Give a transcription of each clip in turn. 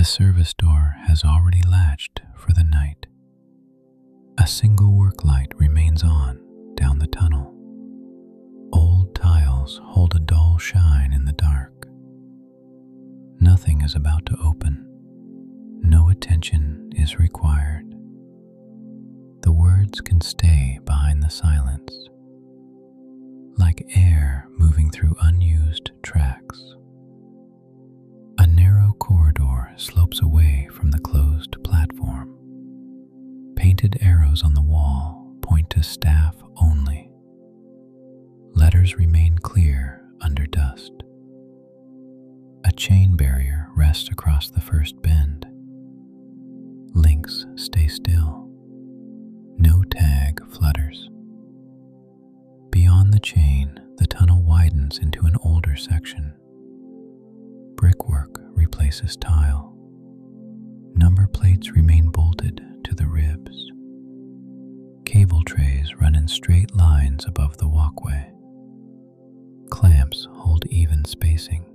The service door has already latched for the night. A single work light remains on down the tunnel. Old tiles hold a dull shine in the dark. Nothing is about to open. No attention is required. The words can stay behind the silence, like air moving through unused tracks. A narrow corridor slopes away from the closed platform. Painted arrows on the wall point to staff only. Letters remain clear under dust. A chain barrier rests across the first bend. Links stay still. No tag flutters. Beyond the chain, the tunnel widens into an older section. Brickwork replaces tile. Number plates remain bolted to the ribs. Cable trays run in straight lines above the walkway. Clamps hold even spacing.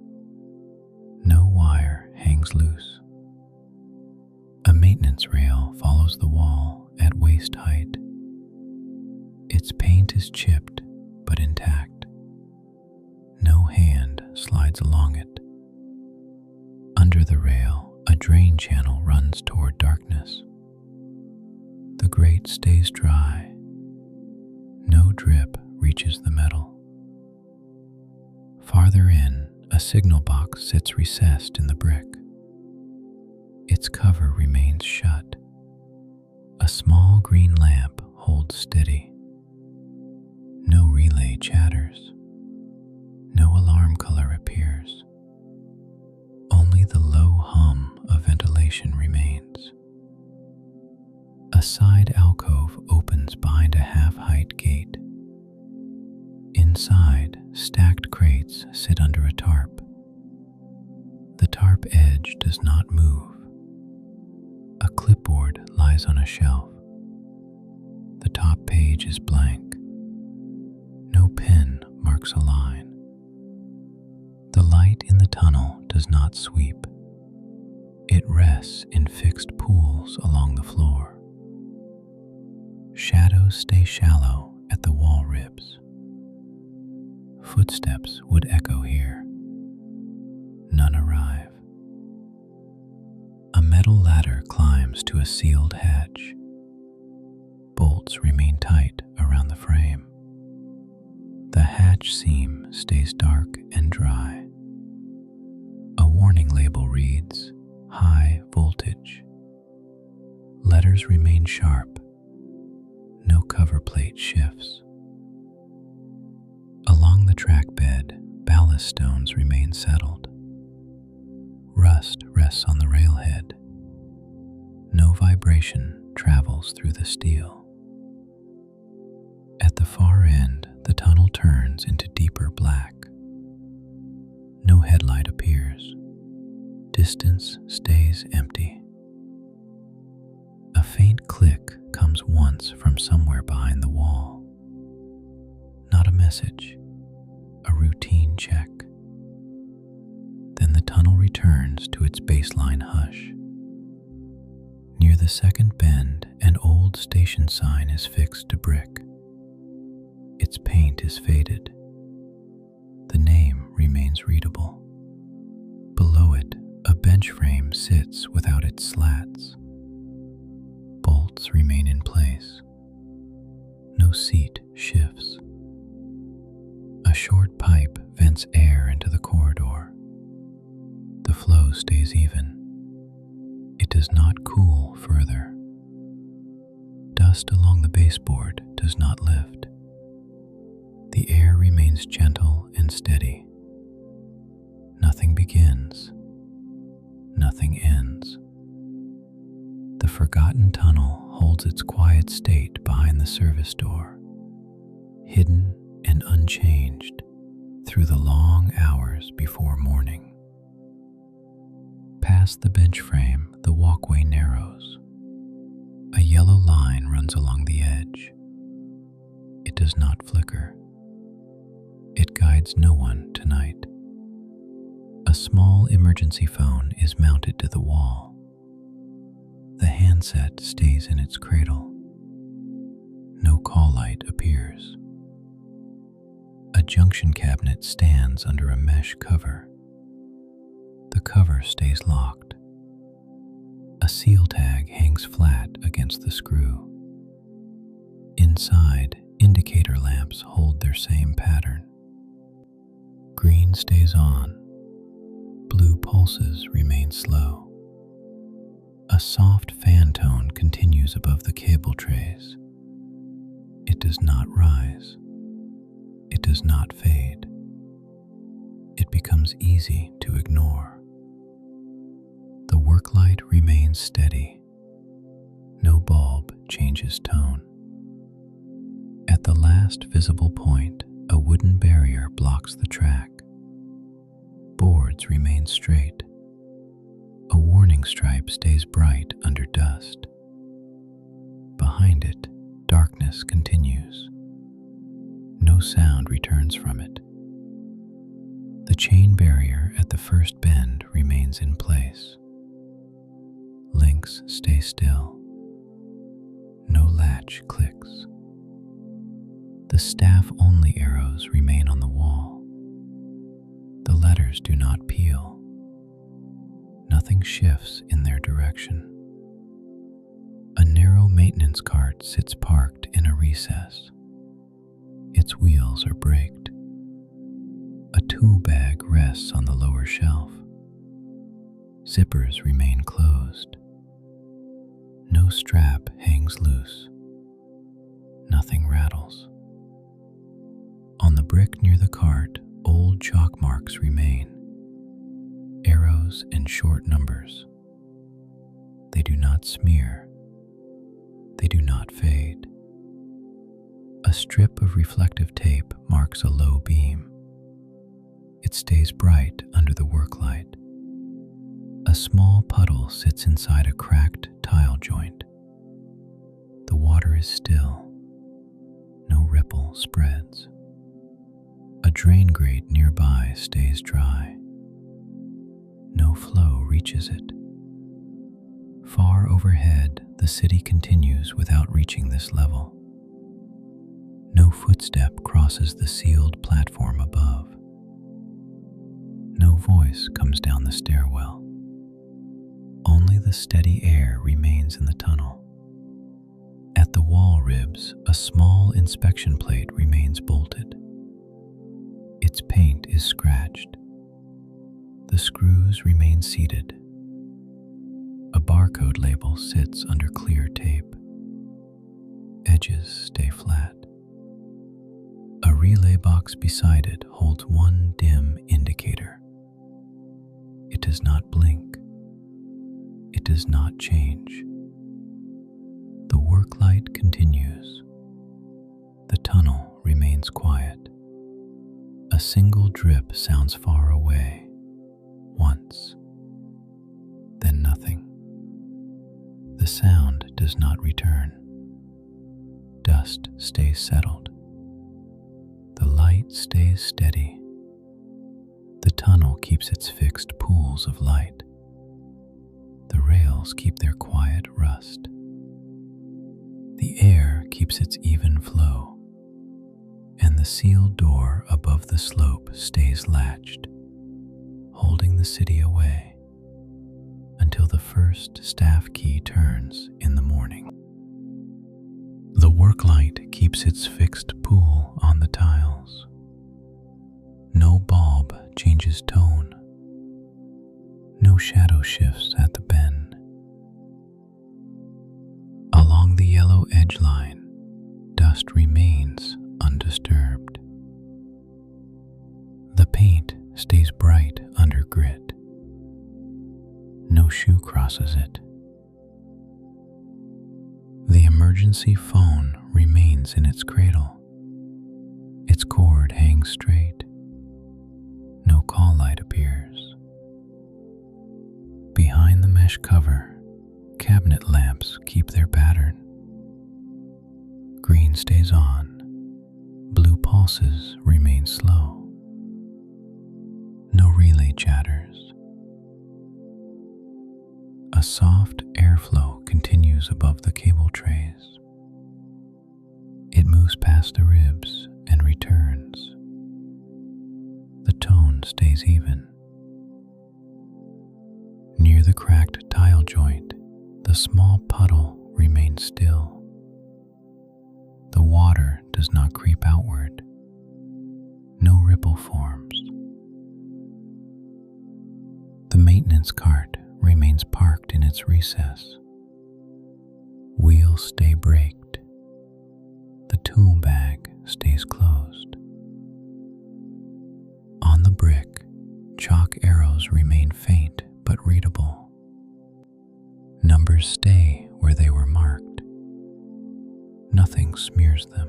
No wire hangs loose. A maintenance rail follows the wall at waist height. Its paint is chipped but intact. No hand slides along it. Under the rail, a drain channel runs toward darkness. The grate stays dry. No drip reaches the metal. Farther in, a signal box sits recessed in the brick. Its cover remains shut. A small green lamp holds steady. No relay chatters. No alarm color appears. Only the low hum of ventilation remains. A side alcove opens behind a half-height gate. Inside, stacked crates sit under a tarp. The tarp edge does not move. A clipboard lies on a shelf. The top page is blank. No pen marks a line. The light in the tunnel does not sweep. It rests in fixed pools along the floor. Shadows stay shallow at the wall ribs. Footsteps would echo here. None arrive. A metal ladder climbs to a sealed hatch. Bolts remain tight around the frame. The hatch seam stays dark and dry. A warning label reads, "High voltage." Letters remain sharp. No cover plate shifts. Along the track bed, ballast stones remain settled. Rust rests on the railhead. No vibration travels through the steel. At the far end, the tunnel turns into deeper black. No headlight appears. Distance stays empty. A faint click comes once from somewhere behind the wall. Not a message, a routine check. Then the tunnel returns to its baseline hush. Near the second bend, an old station sign is fixed to brick. Its paint is faded. The name remains readable. Below it, a bench frame sits without its slats. Bolts remain in place. No seat shifts. A short pipe vents air into the corridor. The flow stays even. It does not cool further. Dust along the baseboard does not lift. The air remains gentle and steady. Nothing begins. Nothing ends. The forgotten tunnel holds its quiet state behind the service door, hidden and unchanged through the long hours before morning. Past the bench frame, the walkway narrows. A yellow line runs along the edge. It does not flicker. It guides no one tonight. A small emergency phone is mounted to the wall. handset stays in its cradle. No call light appears. A junction cabinet stands under a mesh cover. The cover stays locked. A seal tag hangs flat against the screw. Inside, indicator lamps hold their same pattern. Green stays on. Blue pulses remain slow. A soft fan tone continues above the cable trays. It does not rise. It does not fade. It becomes easy to ignore. The work light remains steady. No bulb changes tone. At the last visible point, a wooden barrier blocks the track. Boards remain straight. A warning stripe stays bright under dust. Behind it, darkness continues. No sound returns from it. The chain barrier at the first bend remains in place. Links stay still. No latch clicks. The staff-only arrows remain on the wall. The letters do not peel. Nothing shifts in their direction. A narrow maintenance cart sits parked in a recess. Its wheels are braked. A tool bag rests on the lower shelf. Zippers remain closed. No strap hangs loose. Nothing rattles. On the brick near the cart, old chalk marks remain. Arrows and short numbers. They do not smear. They do not fade. A strip of reflective tape marks a low beam. It stays bright under the work light. A small puddle sits inside a cracked tile joint. The water is still. No ripple spreads. A drain grate nearby stays dry. No flow reaches it. Far overhead, the city continues without reaching this level. No footstep crosses the sealed platform above. No voice comes down the stairwell. Only the steady air remains in the tunnel. At the wall ribs, a small inspection plate remains bolted. Its paint is scratched. The screws remain seated. A barcode label sits under clear tape. Edges stay flat. A relay box beside it holds one dim indicator. It does not blink. It does not change. The work light continues. The tunnel remains quiet. A single drip sounds far away. Once. Then nothing. The sound does not return. Dust stays settled. The light stays steady. The tunnel keeps its fixed pools of light. The rails keep their quiet rust. The air keeps its even flow, and the sealed door above the slope stays latched, holding the city away until the first staff key turns in the morning. The work light keeps its fixed pool on the tiles. No bulb changes tone. No shadow shifts at the bend. Along the yellow edge line, dust remains undisturbed. The paint stays bright under grit. No shoe crosses it. The emergency phone remains in its cradle. Its cord hangs straight. No call light appears. Behind the mesh cover, cabinet lamps keep their pattern. Green stays on. Blue pulses remain slow. No relay chatters. A soft airflow continues above the cable trays. It moves past the ribs and returns. The tone stays even. Near the cracked tile joint, the small puddle remains still. The water does not creep outward. No ripple forms. The maintenance cart remains parked in its recess. Wheels stay braked. The tool bag stays closed. On the brick, chalk arrows remain faint but readable. Numbers stay where they were marked. Nothing smears them.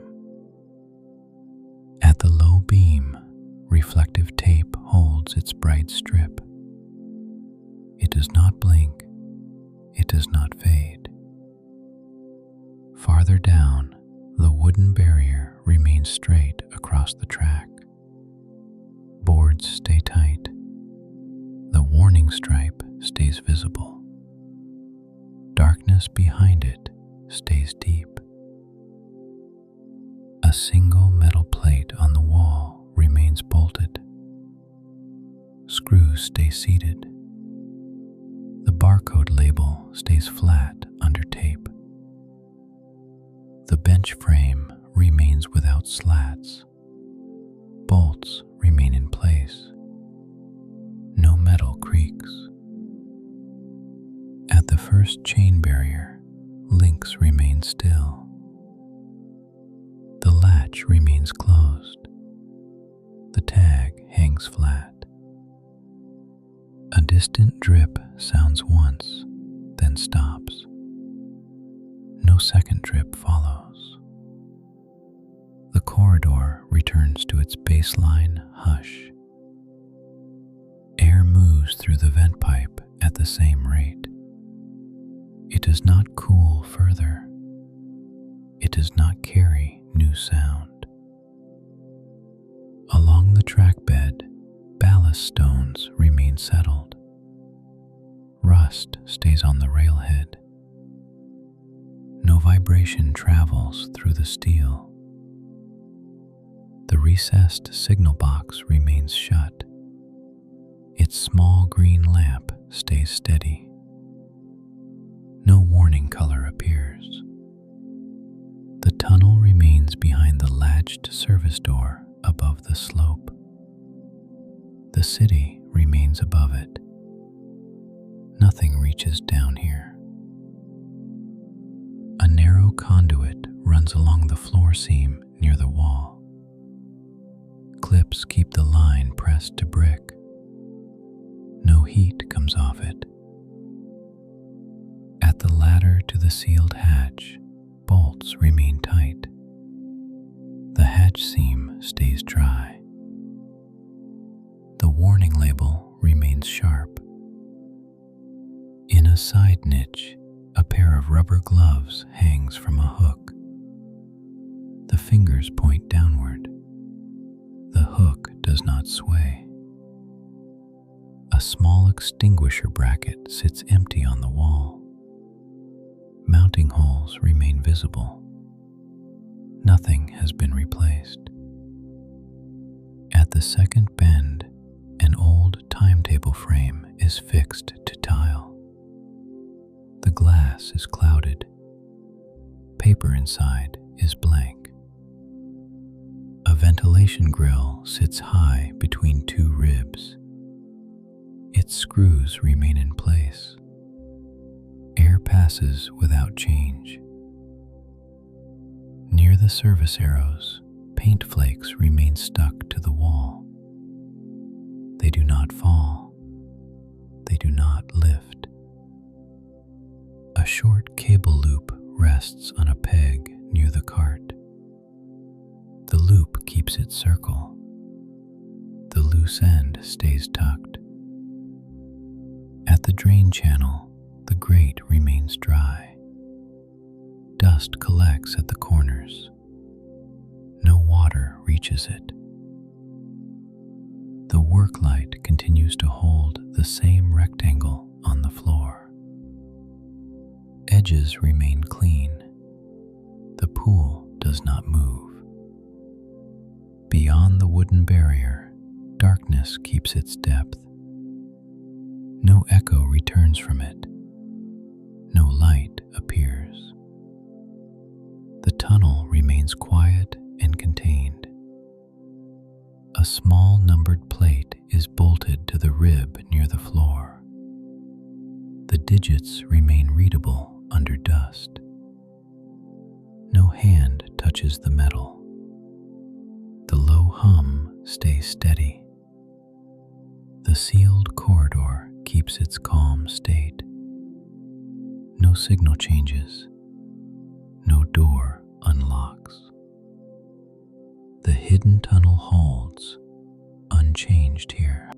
At the low beam, reflective tape holds its bright strip. It does not blink. It does not fade. Farther down, the wooden barrier remains straight across the track. Boards stay tight. The warning stripe stays visible. Darkness behind it stays deep. A single metal plate on the wall remains bolted. Screws stay seated. The barcode label stays flat under tape. The bench frame remains without slats. Bolts remain in place. No metal creaks. At the first chain barrier, links remain still. The latch remains closed. The tag hangs flat. A distant drip sounds once, then stops. No second drip follows. The corridor returns to its baseline hush. Air moves through the vent pipe at the same rate. It does not cool further. It does not carry new sound. Along the track bed, ballast stones remain settled. Rust stays on the railhead. No vibration travels through the steel. The recessed signal box remains shut. Its small green lamp stays steady. No warning color appears. The tunnel remains behind the latched service door above the slope. The city remains above it. Nothing reaches down here. A narrow conduit runs along the floor seam near the wall. Clips keep the line pressed to brick. No heat comes off it. At the ladder to the sealed hatch, bolts remain tight. The hatch seam stays dry. The warning label remains sharp. In a side niche, a pair of rubber gloves hangs from a hook. The fingers point downward. The hook does not sway. A small extinguisher bracket sits empty on the wall. Mounting holes remain visible. Nothing has been replaced. At the second bend, an old timetable frame is fixed to tile. The glass is clouded. Paper inside is blank. A ventilation grill sits high between two ribs. Its screws remain in place. Air passes without change. Near the service arrows, paint flakes remain stuck to the wall. They do not fall. They do not lift. A short cable loop rests on a peg near the cart. The loop keeps its circle. The loose end stays tucked. At the drain channel, the grate remains dry. Dust collects at the corners. No water reaches it. The work light continues to hold the same rectangle on the floor. edges remain clean. The pool does not move. Beyond the wooden barrier, darkness keeps its depth. No echo returns from it. No light appears. The tunnel remains quiet and contained. A small numbered plate is bolted to the rib near the floor. The digits remain readable under dust. No hand touches the metal. The low hum stays steady. The sealed corridor keeps its calm state. No signal changes. No door unlocks. The hidden tunnel holds, unchanged here.